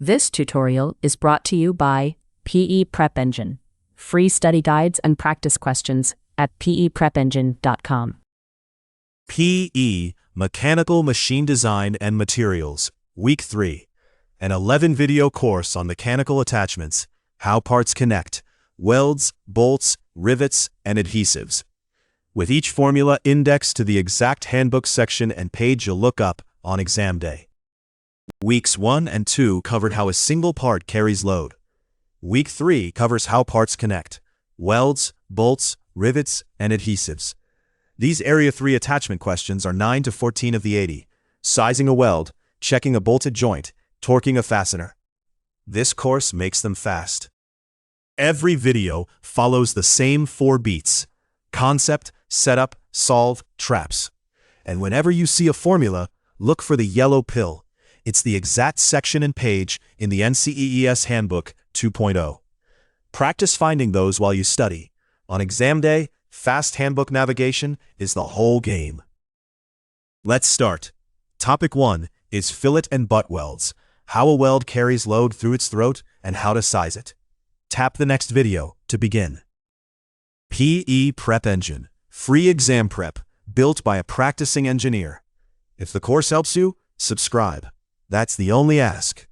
This tutorial is brought to you by PE Prep Engine. Free study guides and practice questions at peprepengine.com. PE, Mechanical Machine Design and Materials, Week 3. An 11-video course on mechanical attachments, how parts connect, welds, bolts, rivets, and adhesives. With each formula indexed to the exact handbook section and page you'll look up on exam day. Weeks 1 and 2 covered how a single part carries load. Week 3 covers how parts connect, welds, bolts, rivets, and adhesives. These Area 3 attachment questions are 9 to 14 of the 80, sizing a weld, checking a bolted joint, torquing a fastener. This course makes them fast. Every video follows the same 4 beats: concept, setup, solve, traps. And whenever you see a formula, look for the yellow pill. It's the exact section and page in the NCEES Handbook 2.0. Practice finding those while you study. On exam day, fast handbook navigation is the whole game. Let's start. Topic 1 is fillet and butt welds, how a weld carries load through its throat and how to size it. Tap the next video to begin. PE Prep Engine, free exam prep, built by a practicing engineer. If the course helps you, subscribe. That's the only ask.